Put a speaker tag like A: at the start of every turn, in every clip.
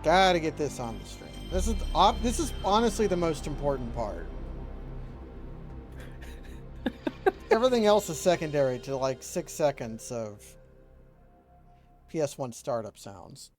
A: Gotta get this on the stream. This is honestly the most important part. Everything else is secondary to like 6 seconds of PS1 startup sounds.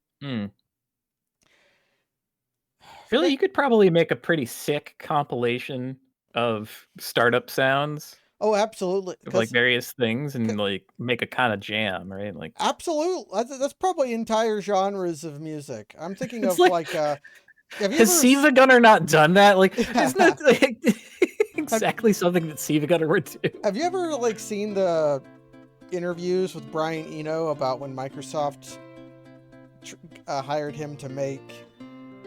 B: Really, you could probably make a pretty sick compilation of startup sounds.
A: Oh, absolutely.
B: Of like various things and like make a kind of jam, right? Like
A: absolutely. That's probably entire genres of music. I'm thinking of
B: like
A: have you
B: has Siva Gunner not done that? Like, isn't that like exactly something that Siva Gunner would do?
A: Have you ever like seen the interviews with Brian Eno about when Microsoft hired him to make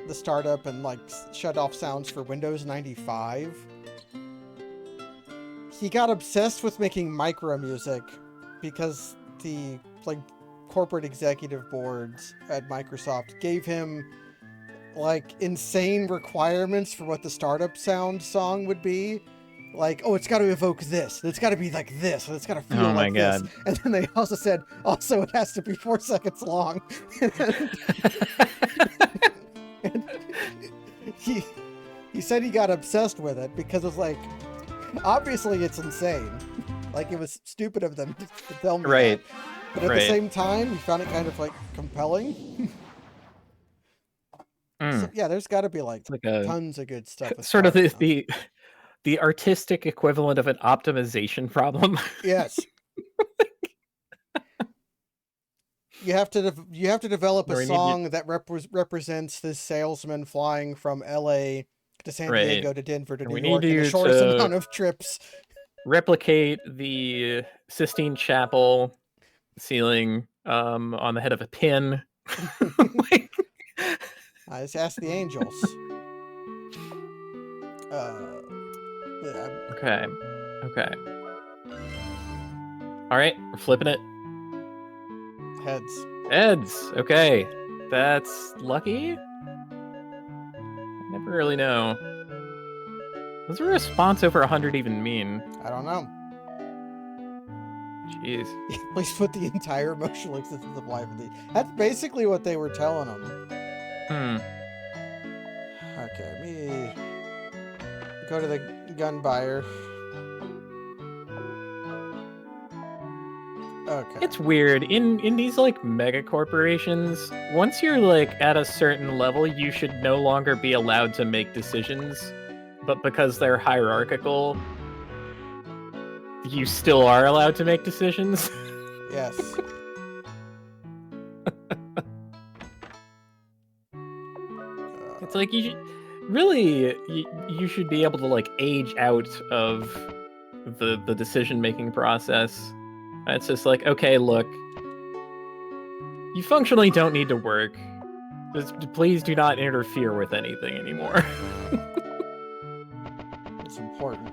A: the startup and like shut off sounds for Windows 95? He got obsessed with making micro music because the like corporate executive boards at Microsoft gave him like insane requirements for what the startup sound song would be. Like, oh, it's got to evoke this. It's got to be like this. And it's got to feel like this. And then they also said, also, it has to be 4 seconds long. And he said he got obsessed with it because it's like, obviously it's insane. Like, it was stupid of them to tell me that. But at the same time, he found it kind of like compelling. So, yeah, there's got to be like tons of good stuff.
B: Sort of the artistic equivalent of an optimization problem.
A: Yes. You have to develop a song that represents this salesman flying from LA to San Diego to Denver to New York in the shortest amount of trips.
B: Replicate the Sistine Chapel ceiling on the head of a pin.
A: I just asked the angels.
B: Okay. All right, we're flipping it. Heads. Okay, that's lucky. I never really know. What does a response over 100 even mean?
A: I don't know.
B: Jeez.
A: Please put the entire emotional existence of life in the... That's basically what they were telling them. Okay, me go to the gun buyer. Okay.
B: It's weird. In these like mega corporations, once you're like at a certain level, you should no longer be allowed to make decisions. But because they're hierarchical, you still are allowed to make decisions.
A: Yes.
B: It's like you should be able to like age out of the decision-making process. It's just like, okay, look, you functionally don't need to work. Just please do not interfere with anything anymore.
A: It's important.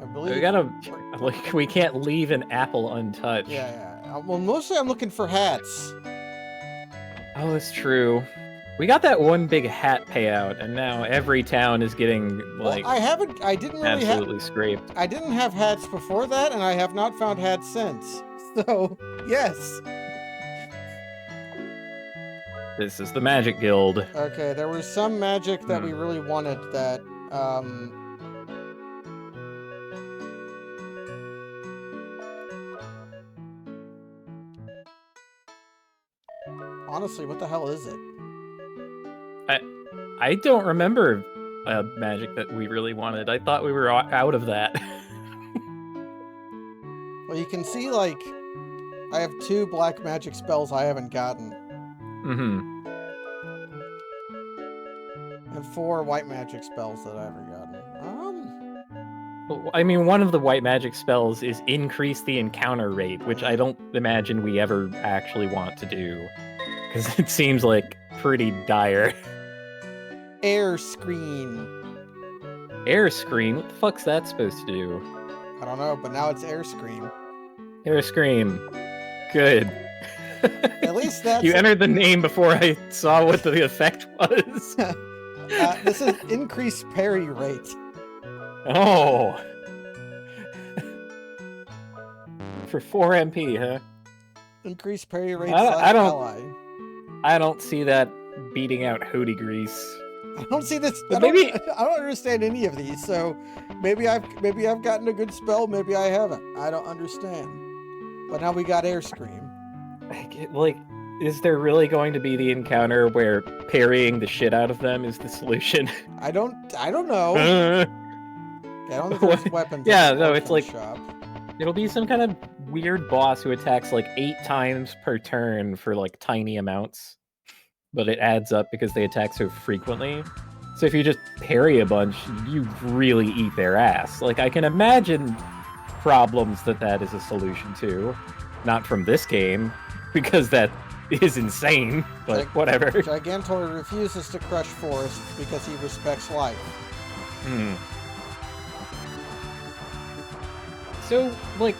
A: I believe
B: we can't leave an apple untouched.
A: Yeah. Well, mostly I'm looking for hats.
B: Oh, it's true. We got that one big hat payout, and now every town is getting like.
A: Well, I didn't really
B: absolutely scraped.
A: I didn't have hats before that, and I have not found hats since. So yes.
B: This is the Magic Guild.
A: Okay, there was some magic that we really wanted that. Honestly, what the hell is it?
B: I don't remember magic that we really wanted. I thought we were out of that.
A: Well, you can see, like, I have 2 black magic spells I haven't gotten. And 4 white magic spells that I haven't gotten.
B: I mean, one of the white magic spells is increase the encounter rate, which I don't imagine we ever actually want to do. Because it seems like pretty dire.
A: Air screen.
B: Air screen? What the fuck's that supposed to do?
A: I don't know, but now it's air scream.
B: Air scream. Good.
A: At least that's...
B: You entered the name before I saw what the effect was.
A: This is increased parry rate.
B: Oh. For 4 MP, huh?
A: Increased parry rate / ally.
B: I don't see that beating out Hootie Grease.
A: I don't see this.
B: But
A: I don't understand any of these. So maybe I've gotten a good spell. Maybe I haven't. I don't understand. But now we got Air Scream.
B: Like, is there really going to be the encounter where parrying the shit out of them is the solution?
A: I don't know. I don't think there's weapons.
B: Yeah, no, it's like
A: shop.
B: It'll be some kind of weird boss who attacks like 8 times per turn for like tiny amounts, but it adds up because they attack so frequently. So if you just parry a bunch, you really eat their ass. Like, I can imagine problems that is a solution to. Not from this game, because that is insane, but whatever.
A: Gigantor refuses to crush Forest because he respects life.
B: So, like,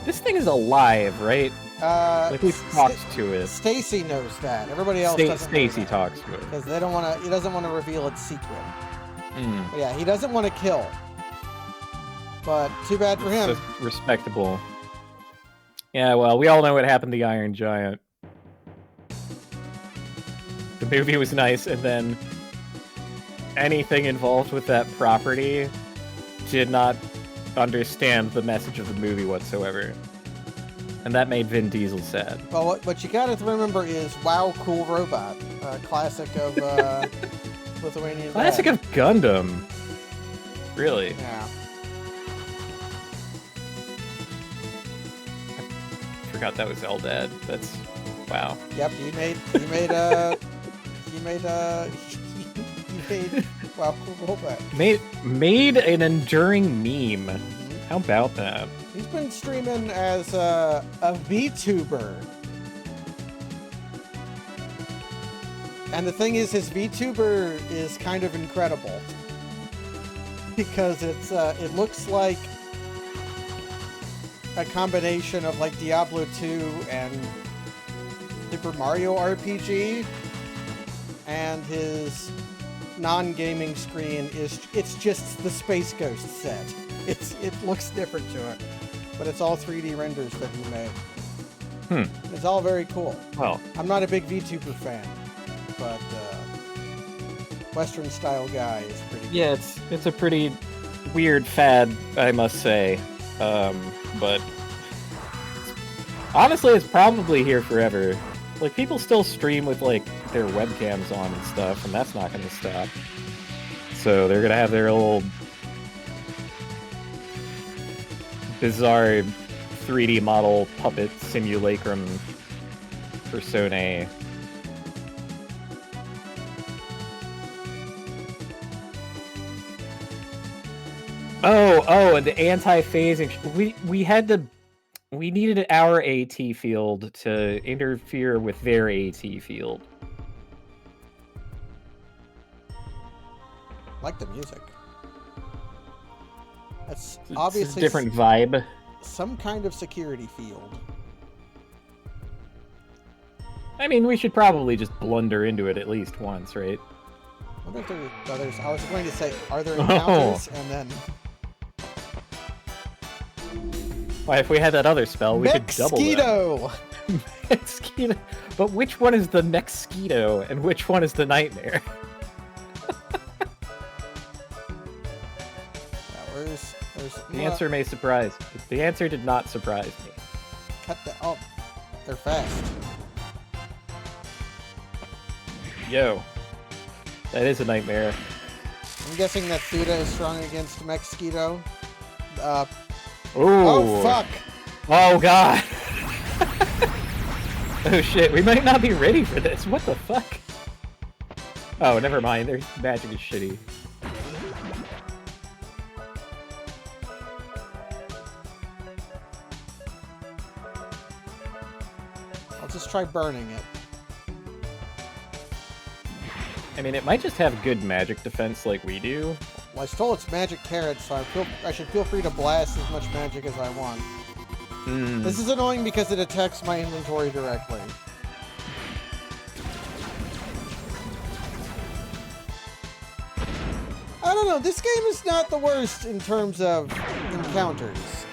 B: this thing is alive, right? Like, we've talked to it.
A: Stacy knows that. Everybody else doesn't.
B: Stacy talks to it.
A: Because they don't want to. He doesn't want to reveal its secret. But yeah, he doesn't want to kill. But too bad for him.
B: So respectable. Yeah, well, we all know what happened to the Iron Giant. The movie was nice, and then anything involved with that property did not understand the message of the movie whatsoever. And that made Vin Diesel sad.
A: Well, what you gotta remember is, wow, cool robot. Classic of Lithuanian.
B: Classic of Gundam. Really?
A: Yeah.
B: I forgot that was Eldad. That's wow.
A: Yep, you made wow, cool robot.
B: Made an enduring meme. How about that?
A: He's been streaming as a VTuber. And the thing is, his VTuber is kind of incredible. Because it looks like a combination of like Diablo 2 and Super Mario RPG. And his non-gaming screen it's just the Space Ghost set. It looks different to it, but it's all 3D renders that he made. It's all very cool.
B: Well,
A: I'm not a big VTuber fan, but Western style guy is pretty good.
B: Yeah, it's a pretty weird fad, I must say. But honestly, it's probably here forever. Like, people still stream with like their webcams on and stuff, and that's not going to stop. So they're going to have their little bizarre 3D model puppet simulacrum personae. Oh, and the anti-phasing. We needed our AT field to interfere with their AT field.
A: I like the music. That's
B: It's
A: obviously
B: a different vibe.
A: some kind of security field.
B: I mean, we should probably just blunder into it at least once, right?
A: I wonder if there are others. I was going to say, are there encounters? And then
B: Why, if we had that other spell, we could double it. Mosquito. But which one is the mosquito and which one is the nightmare? The answer may surprise. The answer did not surprise me.
A: Cut the. Oh, they're fast.
B: Yo, that is a nightmare.
A: I'm guessing that Fuda is strong against Mosquito.
B: Ooh.
A: Oh fuck!
B: Oh god! Oh shit! We might not be ready for this. What the fuck? Oh, never mind. Their magic is shitty.
A: I'll just try burning it.
B: I mean, it might just have good magic defense like we do.
A: Well, I stole its magic carrot, so I should feel free to blast as much magic as I want. This is annoying because it attacks my inventory directly. I don't know, this game is not the worst in terms of encounters.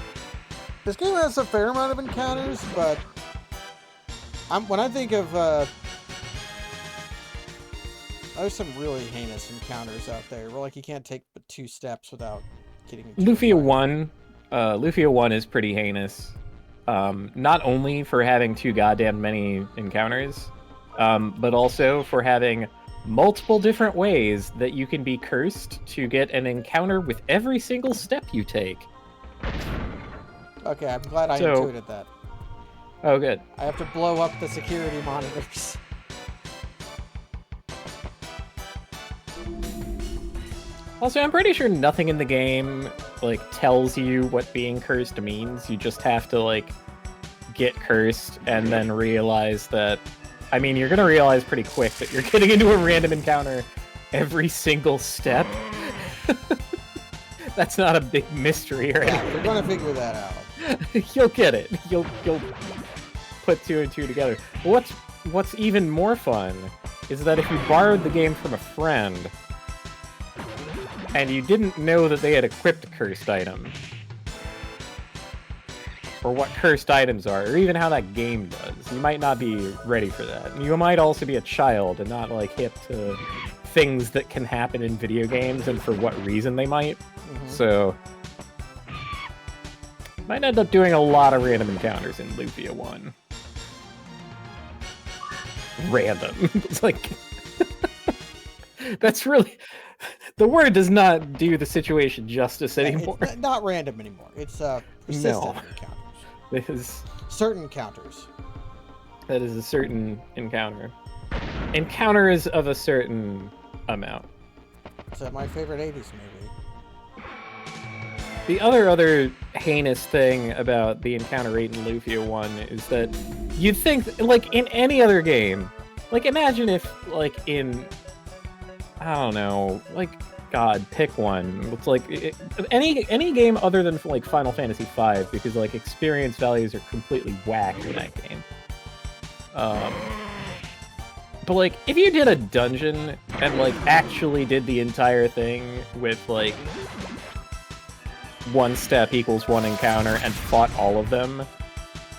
A: This game has a fair amount of encounters, but when I think of There's some really heinous encounters out there where like you can't take but 2 steps without getting into a
B: Lufia
A: fight.
B: 1. Lufia 1 is pretty heinous. Not only for having too goddamn many encounters, but also for having multiple different ways that you can be cursed to get an encounter with every single step you take.
A: Okay, I'm glad I intuited that.
B: Oh, good.
A: I have to blow up the security monitors.
B: Also, I'm pretty sure nothing in the game, like, tells you what being cursed means. You just have to, like, get cursed and then realize that... I mean, you're gonna realize pretty quick that you're getting into a random encounter every single step. That's not a big mystery or anything.
A: Yeah, we're gonna figure that out.
B: You'll get it. You'll put 2 and 2 together. What's even more fun is that if you borrowed the game from a friend and you didn't know that they had equipped a cursed item, or what cursed items are, or even how that game does, you might not be ready for that. You might also be a child and not like hip to things that can happen in video games and for what reason they might. So might end up doing a lot of random encounters in Lufia 1. Random. It's like... That's really... The word does not do the situation justice anymore.
A: It's not random anymore. It's persistent encounters.
B: This is...
A: Certain encounters.
B: That is a certain encounter. Encounters of a certain amount.
A: It's my favorite 80s movie.
B: The other heinous thing about the encounter rate in Lufia 1 is that you'd think, like, in any other game, like, imagine if, like, in, I don't know, like, God, pick one. It's like, any game other than, like, Final Fantasy V, because, like, experience values are completely whacked in that game. But, like, if you did a dungeon and, like, actually did the entire thing with, like, 1 step equals 1 encounter and fought all of them,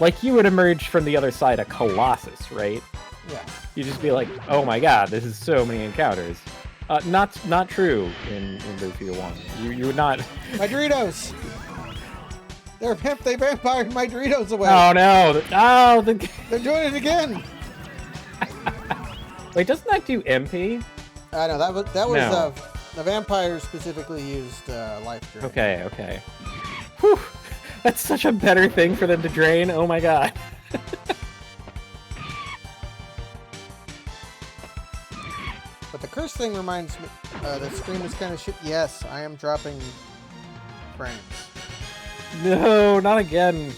B: like, you would emerge from the other side a Colossus, right?
A: Yeah.
B: You'd just be like, oh my god, this is so many encounters. Not true in Lufia 1. You would not...
A: My Doritos! They vampired my Doritos away!
B: Oh no! Oh,
A: They're doing it again!
B: Wait, doesn't that do MP?
A: I know, that was
B: No.
A: The vampires specifically used life drain.
B: Okay. Whew! That's such a better thing for them to drain, oh my god.
A: But the curse thing reminds me, the stream is kind of shit. Yes, I am dropping frames.
B: No, not again.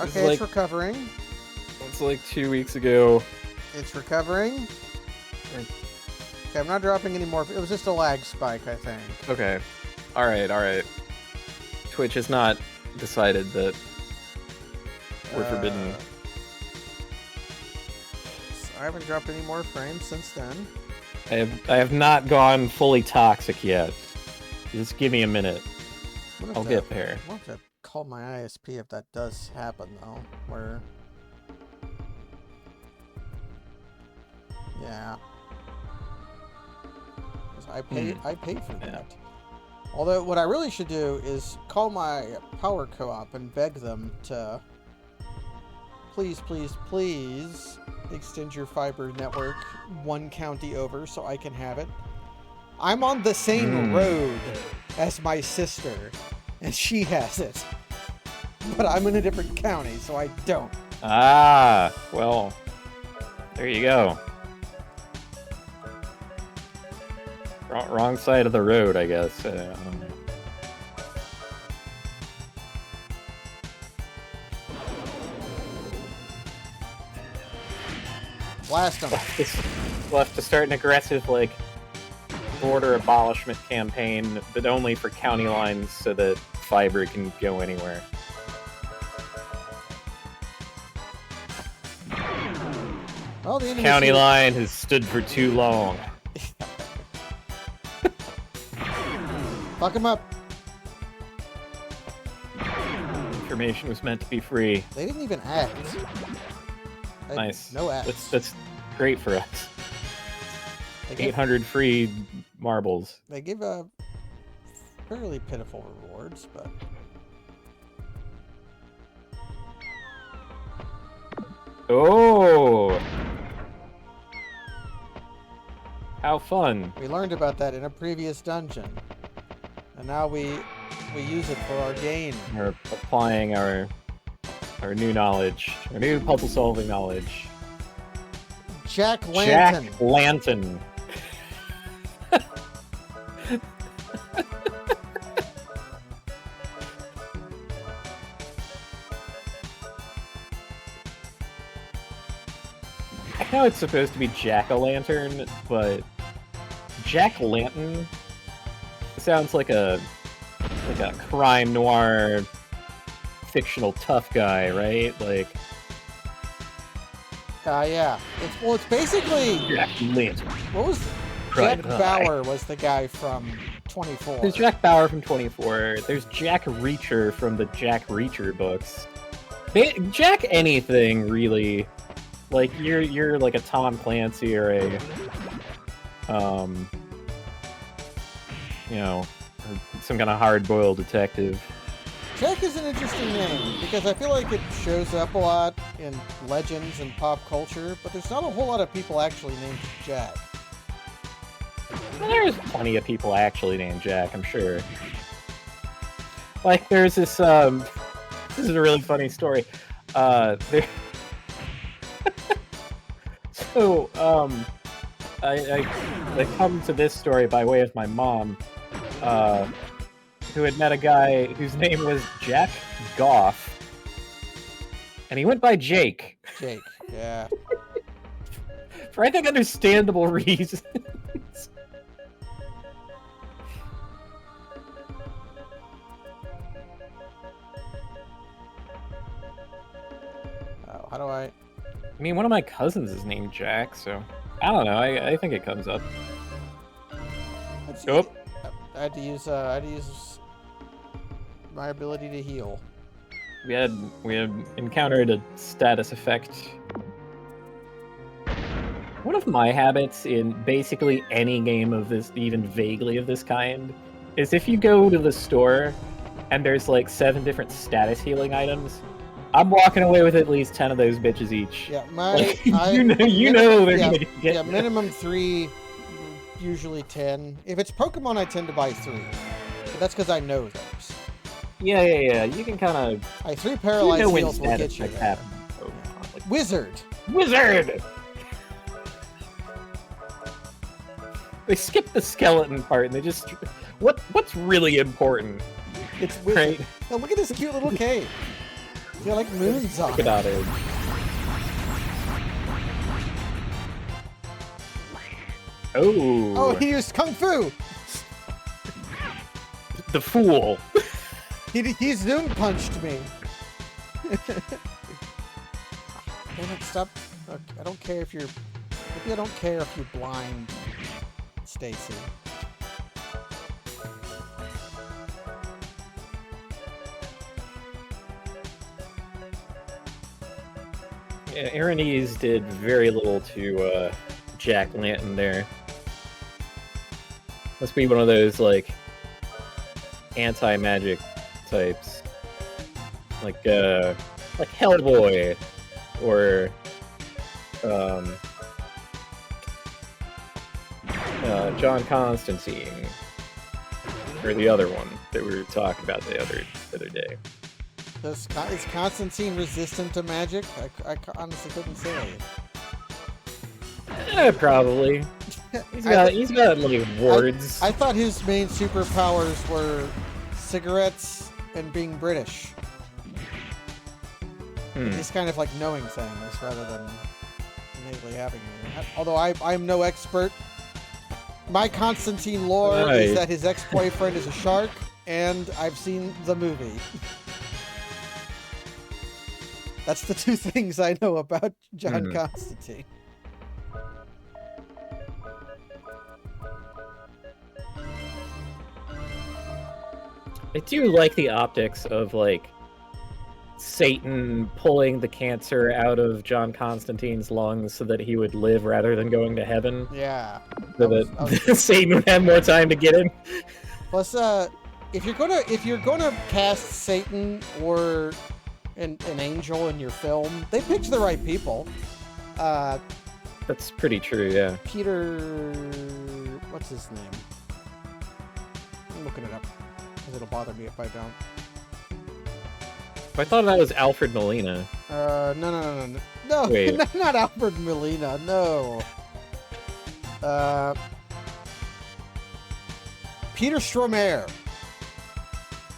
A: Okay, it's recovering.
B: It's like 2 weeks ago.
A: It's recovering. Okay, I'm not dropping any more. It was just a lag spike, I think.
B: Okay. Alright. Twitch has not decided that we're forbidden.
A: I haven't dropped any more frames since then.
B: I have not gone fully toxic yet. Just give me a minute. I'll get there.
A: I'll have to call my ISP if that does happen, though. Where... Yeah. I paid for that. Although, what I really should do is call my power co-op and beg them to please extend your fiber network 1 county over so I can have it. I'm on the same road as my sister, and she has it. But I'm in a different county, so I don't.
B: Ah, well, there you go. Wrong side of the road, I guess.
A: Blast them.
B: We'll have to start an aggressive, like, border abolishment campaign, but only for county lines so that fiber can go anywhere.
A: Well, the
B: County line has stood for too long.
A: Fuck him up.
B: Information was meant to be free.
A: They didn't even act.
B: Nice.
A: No ads.
B: That's great for us.
A: They give,
B: 800 free marbles.
A: they give fairly pitiful rewards, but
B: Oh! How fun.
A: we learned about that in a previous dungeon. And now we use it for our gain.
B: We're applying our new knowledge, our new puzzle-solving knowledge.
A: Jack-lantern.
B: Jack-lantern. I know it's supposed to be jack-o'-lantern, but Jack-lantern sounds like a crime noir fictional tough guy, right? Like
A: Yeah. It's basically
B: Jack-lantern.
A: what was
B: Right.
A: Jack Bauer was the guy from 24.
B: There's Jack Bauer from 24. There's Jack Reacher from the Jack Reacher books. Jack anything really. Like you're like a Tom Clancy or a you know, some kind of hard-boiled detective.
A: Jack is an interesting name because I feel like it shows up a lot in legends and pop culture, but there's not a whole lot of people actually named Jack.
B: Well, there's plenty of people actually named Jack, I'm sure. Like there's this this is a really funny story. There So, I come to this story by way of my mom, who had met a guy whose name was Jack Goff, and he went by Jake.
A: Jake, yeah.
B: For I think understandable reasons.
A: Oh, how do I...
B: I mean, one of my cousins is named Jack, so I don't know. I think it comes up.
A: Let's see.
B: Nope.
A: I had to use my ability to heal.
B: We had encountered a status effect. One of my habits in basically any game of this, even vaguely of this kind, is if you go to the store and there's like 7 different status healing items, I'm walking away with at least 10 of those bitches each.
A: Yeah,
B: Like, you know they're gonna get
A: yeah, minimum 3, usually 10. If it's Pokemon, I tend to buy 3. But that's because I know those.
B: Yeah. You can kind of
A: 3 paralyzed
B: when
A: heals will
B: status
A: get you
B: effects
A: there.
B: happen. Pokemon, like,
A: Wizard!
B: Wizard! They skip the skeleton part and they just what's really important?
A: It's Wizard.
B: Right.
A: Now look at this cute little cave. Yeah, like moons on
B: Look at
A: it.
B: that is.
A: Oh, he used Kung Fu!
B: The fool.
A: He Zoom punched me. Damn it, stop. Look, I don't care if you're... Maybe I don't care if you blind Stacy.
B: Yeah, Aranese did very little to Jack-lantern there. Must be one of those, like, anti-magic types. Like Hellboy, or, John Constantine, or the other one that we were talking about the other day.
A: Is Constantine resistant to magic? I honestly couldn't say.
B: Probably. He's got like wards.
A: I thought his main superpowers were cigarettes and being British. He's kind of like knowing things rather than innately having them. Although I'm no expert. My Constantine lore is that his ex-boyfriend is a shark, and I've seen the movie. That's the 2 things I know about John Constantine.
B: I do like the optics of, like, Satan pulling the cancer out of John Constantine's lungs so that he would live rather than going to heaven.
A: Yeah.
B: So that Satan would have more time to get him.
A: Plus, if you're gonna cast Satan or an angel in your film, they picked the right people.
B: That's pretty true, yeah.
A: Peter, what's his name? I'm looking it up because it'll bother me if I don't.
B: I thought that was Alfred Molina.
A: No,
B: Wait.
A: not Alfred Molina, no. Peter Stormare.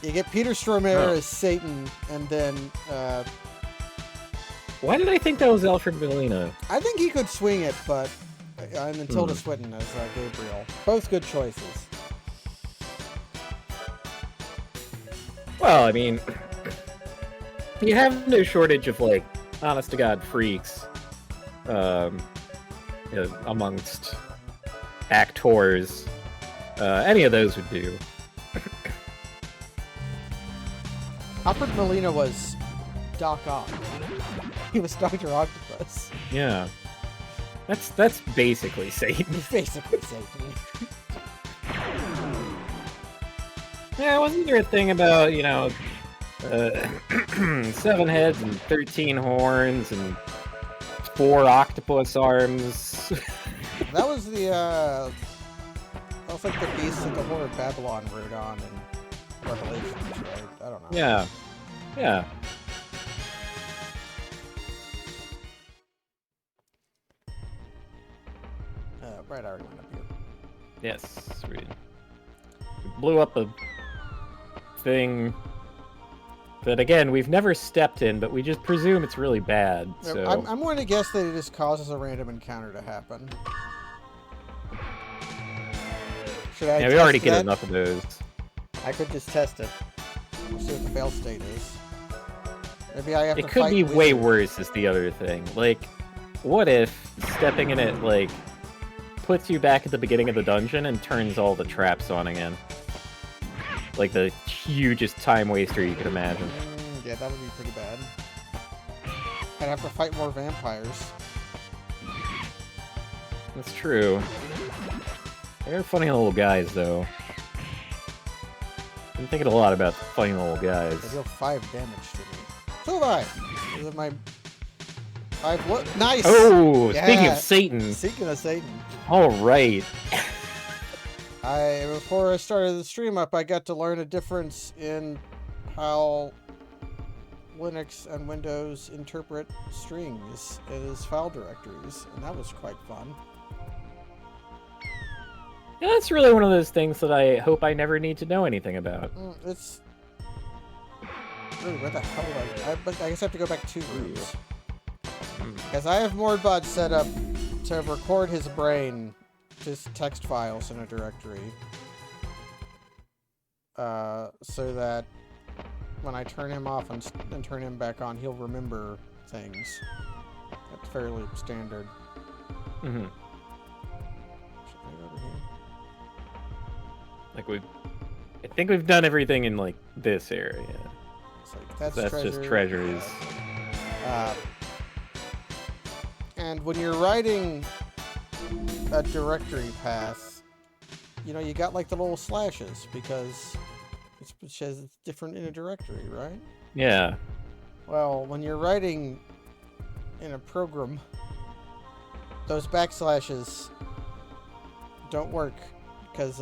A: You get Peter Stormare as Satan, and then
B: why did I think that was Alfred Molina?
A: I think he could swing it, but and then Tilda Swinton as Gabriel. Both good choices.
B: Well, I mean, you have no shortage of, like, honest-to-God freaks amongst actors. Any of those would do.
A: Alfred Molina was Doc Ock. He was Dr. Octopus.
B: Yeah. That's basically Satan.
A: He's basically Satan.
B: Yeah, wasn't there a thing about, 7 heads and 13 horns and 4 octopus arms?
A: That was like the beast that the Whore of Babylon rode on in Revelations, right? I don't know.
B: Yeah. Yeah.
A: Right, I already went up here.
B: Yes, we blew up a thing that, again, we've never stepped in, but we just presume it's really bad. So
A: I'm going to guess that it just causes a random encounter to happen. Should I?
B: Yeah, we already get enough of those.
A: I could just test it. We'll see what the fail state is. Maybe I have to
B: It could
A: fight
B: be
A: wizards.
B: way worse is the other thing. Like, what if stepping in it, like, puts you back at the beginning of the dungeon and turns all the traps on again? Like the hugest time waster you could imagine.
A: Yeah, that would be pretty bad. I'd have to fight more vampires.
B: That's true. They're funny little guys, though. I'm thinking a lot about funny little guys.
A: They deal 5 damage to me. So have I. Those are my 5. What? Nice.
B: Oh,
A: yeah.
B: Speaking of Satan.
A: Speaking of Satan.
B: All right.
A: Before I started the stream up, I got to learn a difference in how Linux and Windows interpret strings as file directories, and that was quite fun.
B: Yeah, that's really one of those things that I hope I never need to know anything about.
A: It's really, where the hell but I guess I have to go back 2 rooms. Because I have Mordbot set up to record his brain, just text files in a directory. So that when I turn him off and turn him back on, he'll remember things. That's fairly standard.
B: Mm-hmm.
A: Should I go over here?
B: Like I think we've done everything in, like, this area.
A: It's like, that's
B: treasure. Just treasuries.
A: And when you're writing a directory path, you got like the little slashes because it's different in a directory, right?
B: Yeah.
A: Well, when you're writing in a program, those backslashes don't work because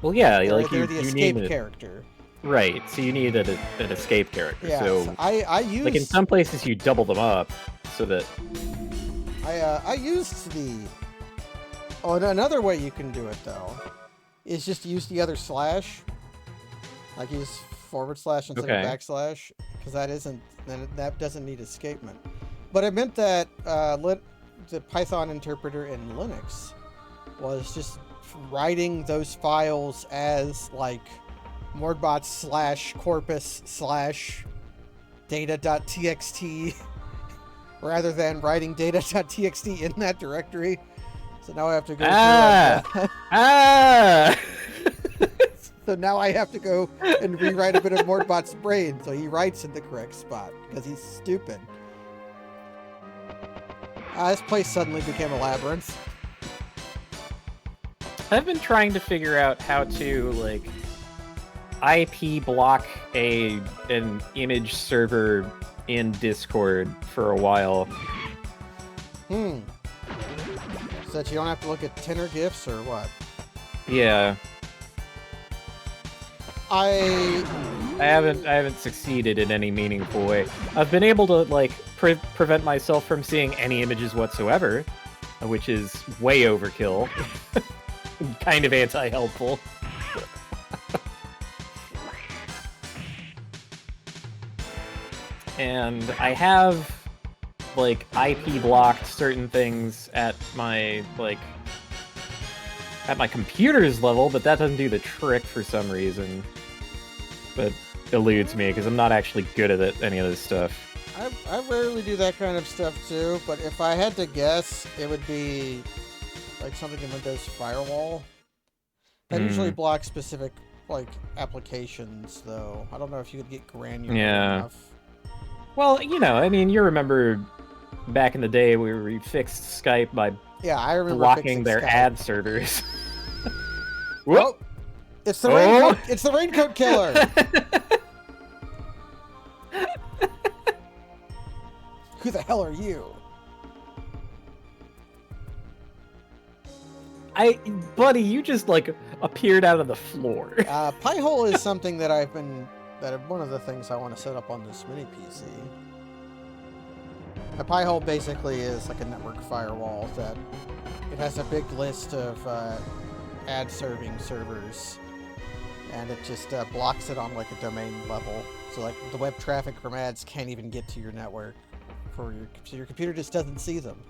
B: well, yeah,
A: they're the escape character.
B: Right, so you need an escape character.
A: Yeah,
B: so
A: I use,
B: like, in some places you double them up so that
A: I used the. Oh, and another way you can do it though is just use the other slash, like use / instead of backslash, because that doesn't need escapement. But it meant that the Python interpreter in Linux was just writing those files as like Mordbot / corpus / data.txt rather than writing data.txt in that directory. So now I have to go through So now I have to go and rewrite a bit of Mordbot's brain so he writes in the correct spot because he's stupid. This place suddenly became a labyrinth.
B: I've been trying to figure out how to, like, IP block an image server in Discord for a while.
A: So that you don't have to look at Tenor GIFs or what?
B: Yeah.
A: I
B: haven't succeeded in any meaningful way. I've been able to, like, prevent myself from seeing any images whatsoever, which is way overkill. Kind of anti-helpful. And I have, like, IP blocked certain things at my, like, at my computer's level, but that doesn't do the trick for some reason. But eludes me, because I'm not actually good at any of this stuff.
A: I rarely do that kind of stuff too, but if I had to guess, it would be like something in Windows Firewall. That usually blocks specific, like, applications, though. I don't know if you could get granular enough.
B: Well, you know, I mean, you remember back in the day where we fixed Skype by
A: I remember
B: blocking their
A: Skype.
B: ad servers.
A: Whoa! It's the raincoat! It's the raincoat killer! Who the hell are you?
B: Buddy, you just, like, appeared out of the floor.
A: Pi-hole is something that one of the things I want to set up on this mini PC. A Pi-hole basically is like a network firewall that it has a big list of ad-serving servers, and it just blocks it on, like, a domain level. So, like, the web traffic from ads can't even get to your network, so your computer just doesn't see them.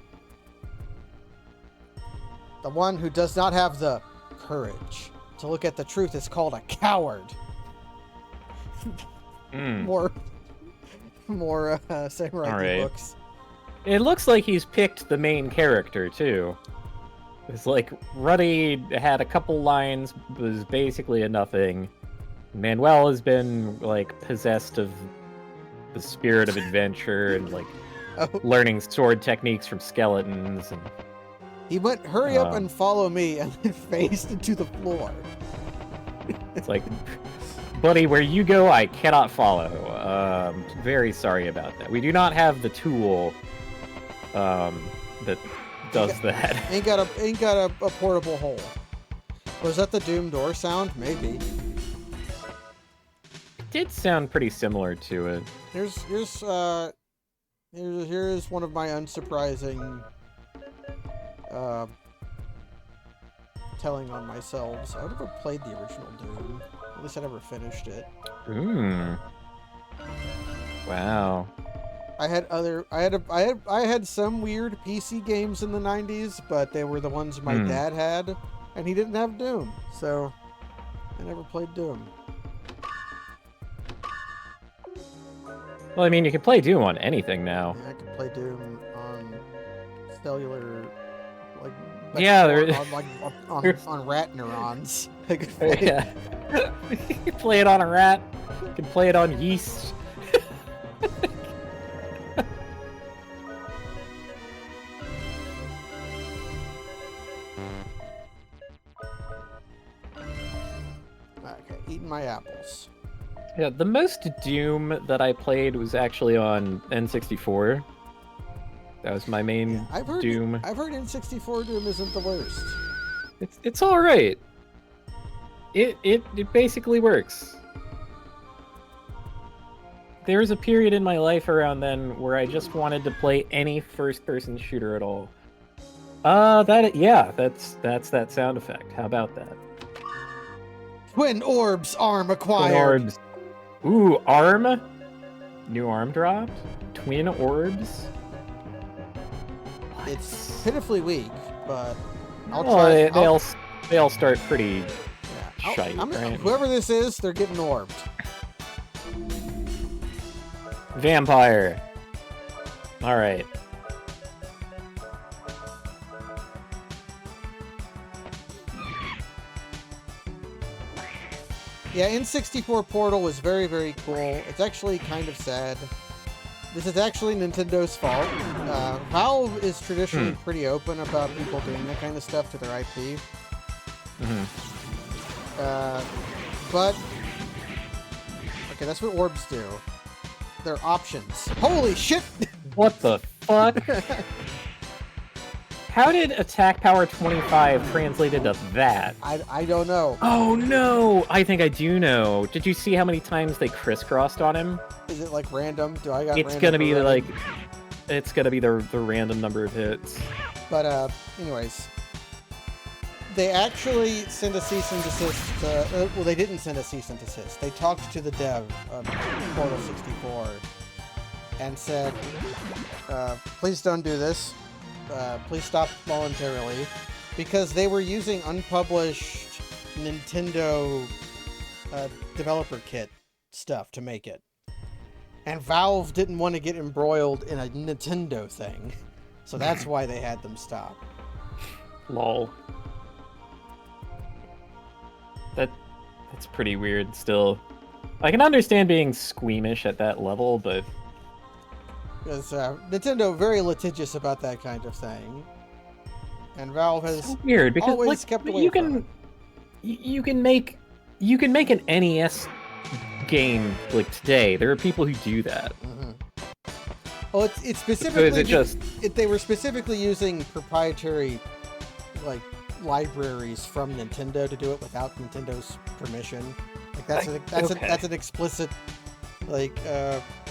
A: The one who does not have the courage to look at the truth is called a coward. More samurai books.
B: It looks like he's picked the main character, too. It's like, Ruddy had a couple lines, was basically a nothing. Manuel has been, like, possessed of the spirit of adventure and, like, learning sword techniques from skeletons. And
A: he went, hurry up and follow me, and then faced into the floor.
B: It's like, buddy, where you go, I cannot follow. Very sorry about that. We do not have the tool that does that.
A: Ain't got a portable hole. Was that the Doom door sound? Maybe.
B: It did sound pretty similar to it.
A: Here's one of my unsurprising telling on myself. I never played the original Doom. At least I never finished it.
B: Wow.
A: I had some weird PC games in the 90s, but they were the ones my dad had, and he didn't have Doom, so I never played Doom.
B: Well, I mean, you can play Doom on anything now.
A: Yeah, I can play Doom on cellular, like, on rat neurons. I could play.
B: Yeah. You can play it on a rat. You can play it on yeast.
A: Okay, eating my apples.
B: Yeah, the most Doom that I played was actually on N64. That was my main Doom.
A: I've heard N64 Doom isn't the worst.
B: It's all right. It basically works. There was a period in my life around then where I just wanted to play any first-person shooter at all. That's that sound effect. How about that?
A: Twin orbs arm acquired.
B: Twin orbs. Ooh, arm. New arm dropped. Twin orbs.
A: It's pitifully weak, but I'll
B: try.
A: Well,
B: they all start pretty shite, right?
A: Whoever this is, they're getting orbed.
B: Vampire. All right.
A: Yeah, N64 Portal was very, very cool. It's actually kind of sad. This is actually Nintendo's fault. Valve is traditionally pretty open about people doing that kind of stuff to their IP. But okay, that's what orbs do. They're options. Holy shit!
B: What the fuck? How did attack power 25 translate into that?
A: I don't know.
B: Oh no! I think I do know. Did you see how many times they crisscrossed on him?
A: Is it like random? Do I got?
B: It's gonna be like, it's gonna be the random number of hits.
A: But anyways, they actually sent a cease and desist. Well, they didn't send a cease and desist. They talked to the dev of Portal 64 and said, "Please don't do this. Please stop voluntarily," because they were using unpublished Nintendo developer kit stuff to make it. And Valve didn't want to get embroiled in a Nintendo thing. So that's why they had them stop.
B: Lol. That's pretty weird still. I can understand being squeamish at that level, but...
A: Because Nintendo very litigious about that kind of thing. And Valve has
B: so weird, because
A: always kept away from it.
B: You can make an NES game like today. There are people who do that.
A: Well, it's specifically
B: just
A: they were specifically using proprietary like libraries from Nintendo to do it without Nintendo's permission. Like that's an explicit like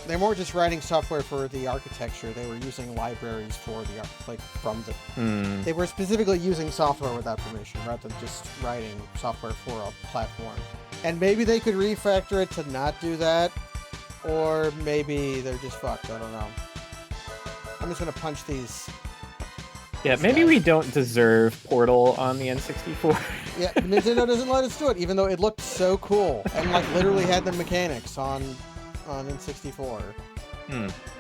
A: they're more just writing software for the architecture. They were using libraries for the from the. They were specifically using software without permission rather than just writing software for a platform. And maybe they could refactor it to not do that, or maybe they're just fucked. I don't know. I'm just gonna punch these.
B: Yeah, maybe we don't deserve Portal on the N64.
A: Yeah, Nintendo doesn't let us do it, even though it looked so cool and like literally had the mechanics on N64.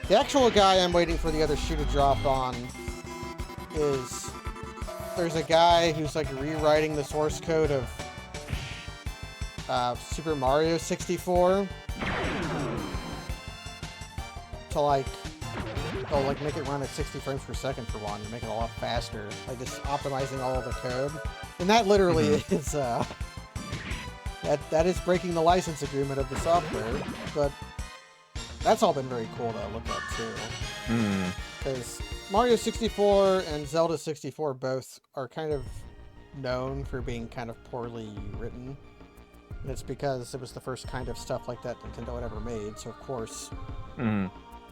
A: The actual guy I'm waiting for the other shoe to drop on is there's a guy who's like rewriting the source code of Super Mario 64 to like make it run at 60 frames per second for one and make it a lot faster, like just optimizing all of the code. And that literally is that is breaking the license agreement of the software, but that's all been very cool to look at too. Because Mario 64 and Zelda 64 both are kind of known for being kind of poorly written. And it's because it was the first kind of stuff like that Nintendo had ever made, so of course,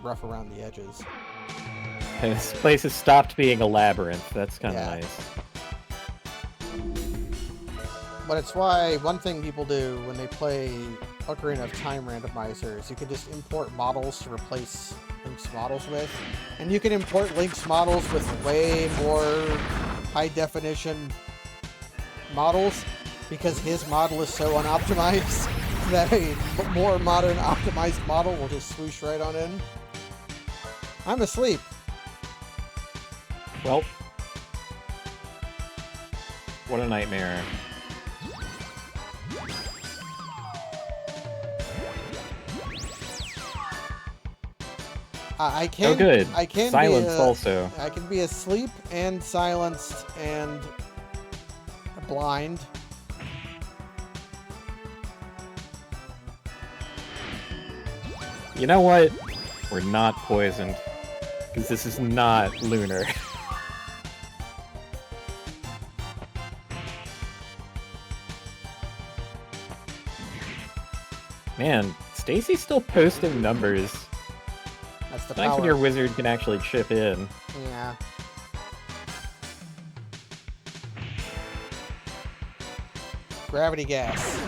A: rough around the edges.
B: And this place has stopped being a labyrinth. That's kind of nice.
A: But it's why one thing people do when they play Ocarina of Time randomizer is you can just import models to replace Link's models with. And you can import Link's models with way more high-definition models because his model is so unoptimized that a more modern optimized model will just swoosh right on in. I'm asleep.
B: Well, what a nightmare.
A: I can.
B: Oh, good.
A: I can
B: silenced also.
A: I can be asleep and silenced and blind.
B: You know what? We're not poisoned. Because this is not lunar. Man, Stacy's still posting numbers.
A: That's the
B: nice
A: power.
B: when your wizard can actually chip in.
A: Yeah. Gravity gas.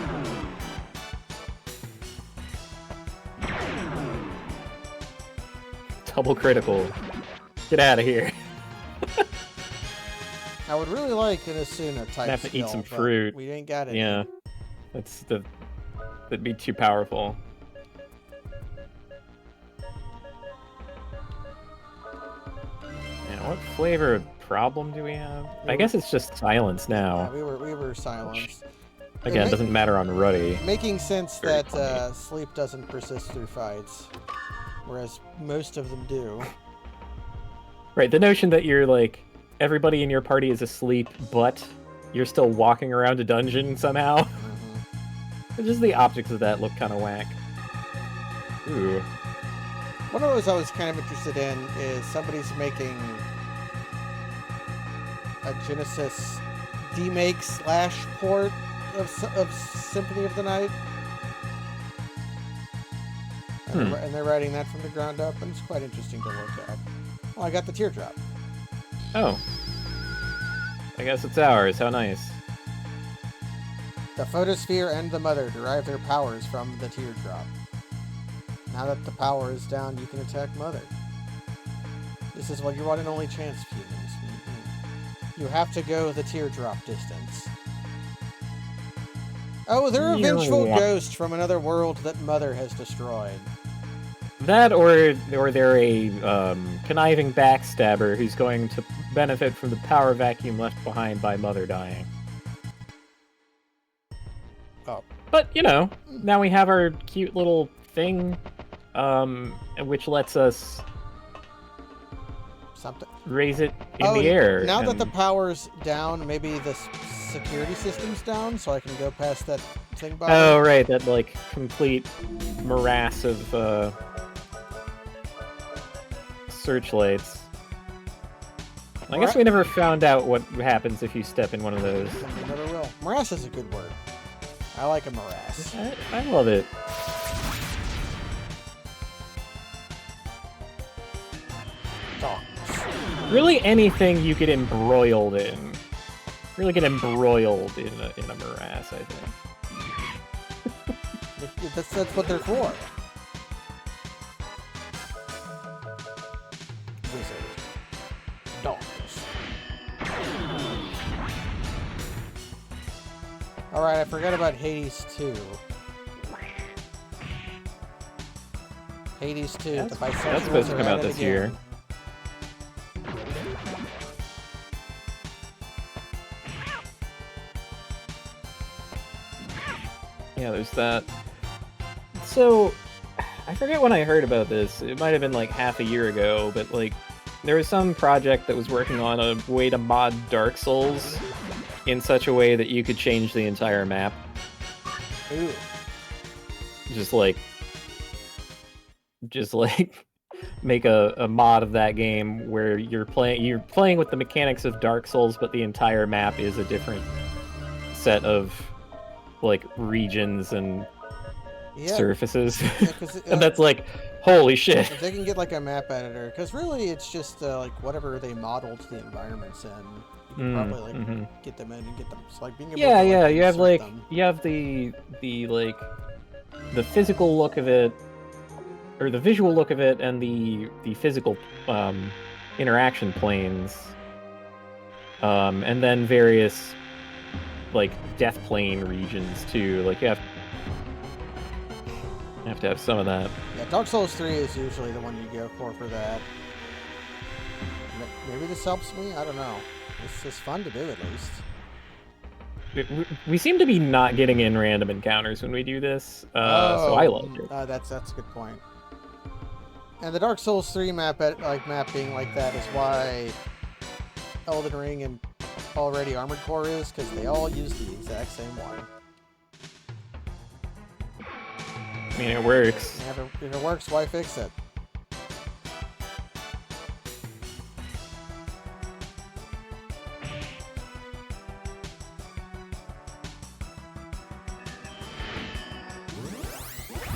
B: Double critical. Get out of here.
A: I would really like an Asuna type.
B: I have to eat some fruit.
A: We ain't got it.
B: Yeah, that'd be too powerful. Yeah, what flavor of problem do we have? I guess it's just silence now.
A: Yeah, we were silenced.
B: Again, it doesn't matter on Ruddy.
A: Making sense
B: Very
A: that
B: funny.
A: sleep doesn't persist through fights, whereas most of them do.
B: Right, the notion that you're like, everybody in your party is asleep, but you're still walking around a dungeon somehow.
A: Mm-hmm.
B: Just the optics of that look kind of whack. Ooh.
A: One of those I was kind of interested in is somebody's making a Genesis demake / port of Symphony of the Night. And they're writing that from the ground up, and it's quite interesting to look at. Well, I got the teardrop.
B: Oh. I guess it's ours. How nice.
A: The photosphere and the mother derive their powers from the teardrop. Now that the power is down, you can attack Mother. This is what your one and only chance, humans. Mm-hmm. You have to go the teardrop distance. Oh, they're a vengeful ghost from another world that Mother has destroyed.
B: That, or they're a conniving backstabber who's going to benefit from the power vacuum left behind by Mother dying.
A: Oh.
B: But, you know, now we have our cute little thing, which lets us raise it in the air.
A: Now that the power's down, maybe the security system's down, so I can go past that thing by.
B: Oh, right, that, like, complete morass of, searchlights. I guess we never found out what happens if you step in one of those.
A: You never will. Morass is a good word. I like a morass.
B: I love it. Really anything you get embroiled in. Really get embroiled in a morass, I think.
A: That's what they're for. Wizard. Darkness. Alright, I forgot about Hades 2. Hades 2, the bisexuals
B: that's supposed to come out this year. Yeah, there's that. So, I forget when I heard about this. It might have been like half a year ago, but like, there was some project that was working on a way to mod Dark Souls in such a way that you could change the entire map.
A: Ooh.
B: Just like make a mod of that game where you're playing with the mechanics of Dark Souls, but the entire map is a different set of like regions and surfaces. And that's like, holy shit.
A: If they can get like a map editor, because really it's just like whatever they modeled the environments in. You can probably like get them in and get them. It's like being able to, like,
B: you have like
A: them.
B: you have the like the physical look of it, or the visual look of it, and the physical interaction planes, and then various like death plane regions too. Like you have to have some of that.
A: Yeah, Dark Souls 3 is usually the one you go for that. Maybe this helps me. I don't know. It's fun to do at least.
B: We seem to be not getting in random encounters when we do this, so I loved it.
A: That's a good point. And the Dark Souls 3 map being like that is why Elden Ring and already Armored Core is, because they all use the exact same one.
B: I mean, it works.
A: Yeah, if it works, why fix it?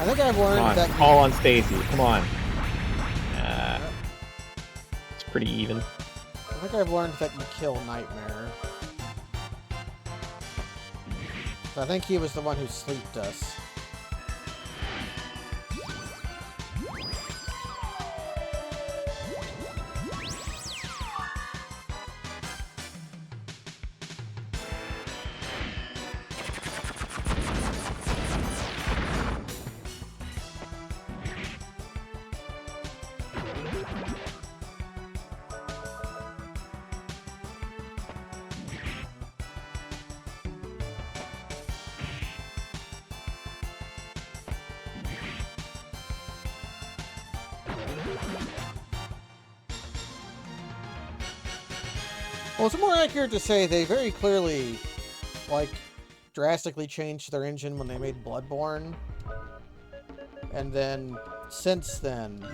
A: I think I've learned that...
B: Call on Stacy. Come on. It's pretty even.
A: I think I've learned that you kill Nightmare. So I think he was the one who sleeped us. Well, it's more accurate to say they very clearly, like, drastically changed their engine when they made Bloodborne. And then, since then,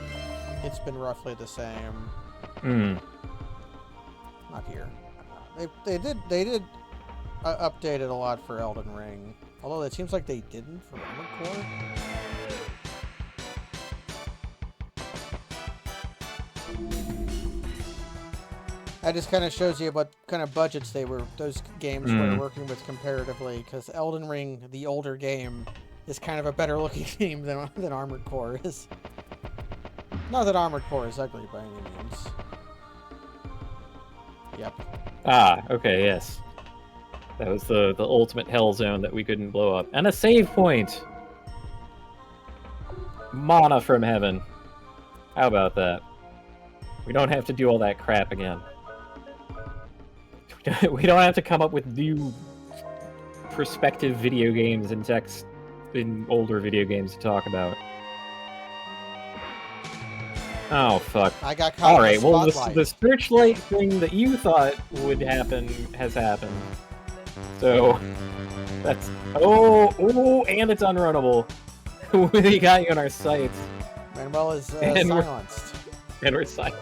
A: it's been roughly the same.
B: Hmm.
A: Not here. They did update it a lot for Elden Ring. Although it seems like they didn't for Armored Core. That just kind of shows you what kind of budgets those games were working with comparatively, because Elden Ring, the older game, is kind of a better looking game than Armored Core is. Not that Armored Core is ugly by any means. Yep.
B: Ah, okay, yes. That was the ultimate hell zone that we couldn't blow up. And a save point! Mana from heaven. How about that? We don't have to do all that crap again. We don't have to come up with new perspective video games and text in older video games to talk about. Oh, fuck.
A: I got caught
B: Alright,
A: in the
B: well,
A: spotlight.
B: the searchlight thing that you thought would happen has happened. So, that's... Oh, and it's unrunnable. We got you in our sights.
A: Manuel is
B: And
A: silenced.
B: And we're silent.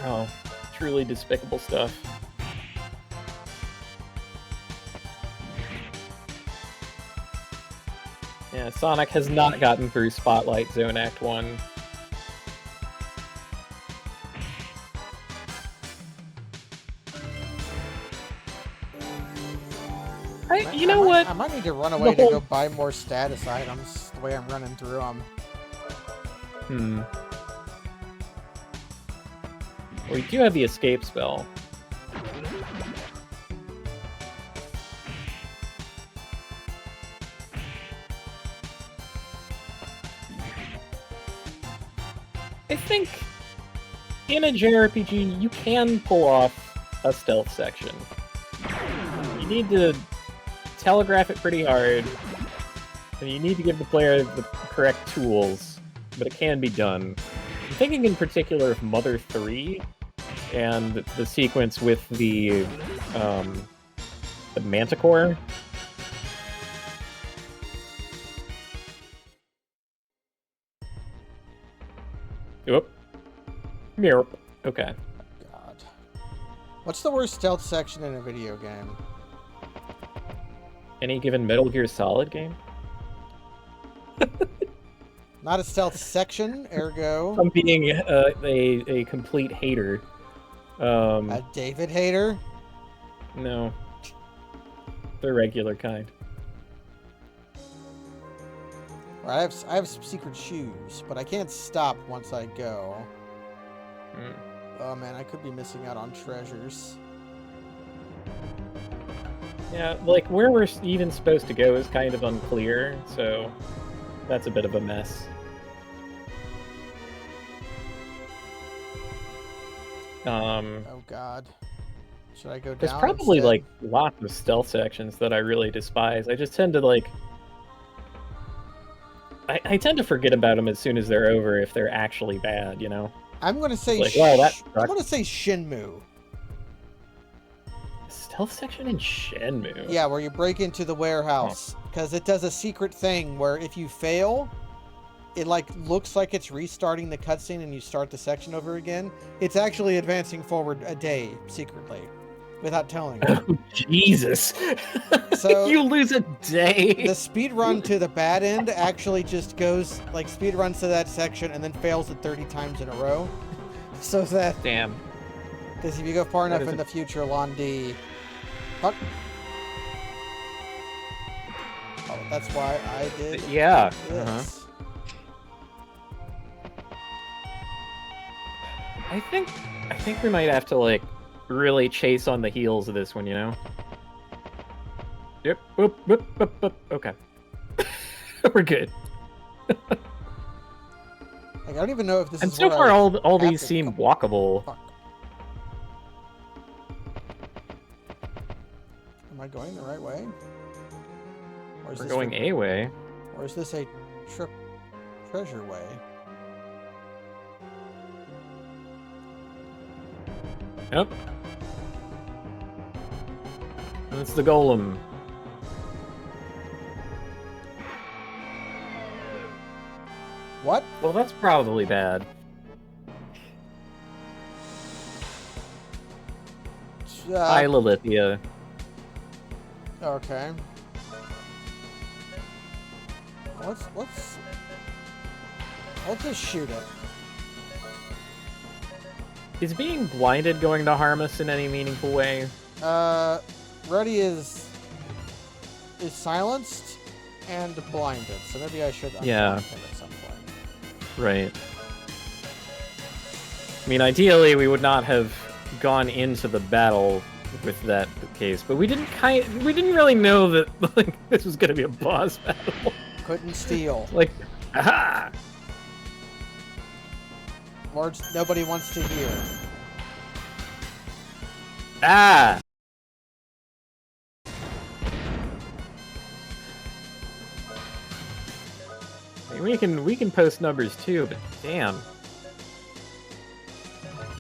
B: Oh, truly despicable stuff. Yeah, Sonic has not gotten through Spotlight Zone Act 1. You know what?
A: I might need to run away to go buy more status items, the way I'm running through them.
B: Hmm. Well, you do have the escape spell. I think in a JRPG you can pull off a stealth section. You need to telegraph it pretty hard, and you need to give the player the correct tools, but it can be done. I'm thinking in particular of Mother 3 and the sequence with the Manticore. Oop. Mirror. Okay.
A: God. What's the worst stealth section in a video game?
B: Any given Metal Gear Solid game?
A: Not a stealth section, ergo.
B: I'm being a complete hater.
A: A David hater?
B: No. The regular kind.
A: I have some secret shoes, but I can't stop once I go.
B: Mm.
A: Oh man, I could be missing out on treasures.
B: Yeah, like, where we're even supposed to go is kind of unclear, so that's a bit of a mess.
A: Oh god. Should I go down?
B: There's probably,
A: instead?
B: like, lots of stealth sections that I really despise. I just tend to, like... I tend to forget about them as soon as they're over if they're actually bad, you know?
A: I'm gonna say
B: Like, well, that
A: I'm
B: sucks.
A: gonna say Shenmue.
B: Stealth section in Shenmue?
A: Yeah, where you break into the warehouse. Because it does a secret thing where if you fail, it like looks like it's restarting the cutscene and you start the section over again. It's actually advancing forward a day secretly, without telling you.
B: Oh, Jesus!
A: So
B: you lose a day!
A: the speed run to the bad end actually just goes, like, speed runs to that section and then fails it 30 times in a row. So that...
B: Damn.
A: Because if you go far
B: That
A: enough
B: is
A: in the future, Londi... Fuck. Oh, that's why I did
B: Yeah.
A: this.
B: I think we might have to, like, really chase on the heels of this one, you know? Yep. Whoop, whoop, whoop, whoop. Okay. We're good.
A: Like, I don't even know if this
B: And
A: is
B: so
A: where
B: far,
A: I
B: all
A: have
B: these
A: to
B: seem
A: come-
B: walkable.
A: Fuck. Am I going the right way? Or is
B: We're
A: this
B: going
A: for-
B: A way.
A: Or is this a treasure way?
B: Yep. That's the golem.
A: What?
B: Well, that's probably bad. Hi, Lilithia.
A: Okay. Let's just shoot it.
B: Is being blinded going to harm us in any meaningful way?
A: Reddy is silenced and blinded, so maybe I should unblind him at some point.
B: Right. I mean, ideally, we would not have gone into the battle with that case, but we didn't really know that like this was gonna be a boss battle.
A: Couldn't steal.
B: Like, aha!
A: Words nobody wants to hear.
B: Ah! I mean, we can post numbers too, but damn.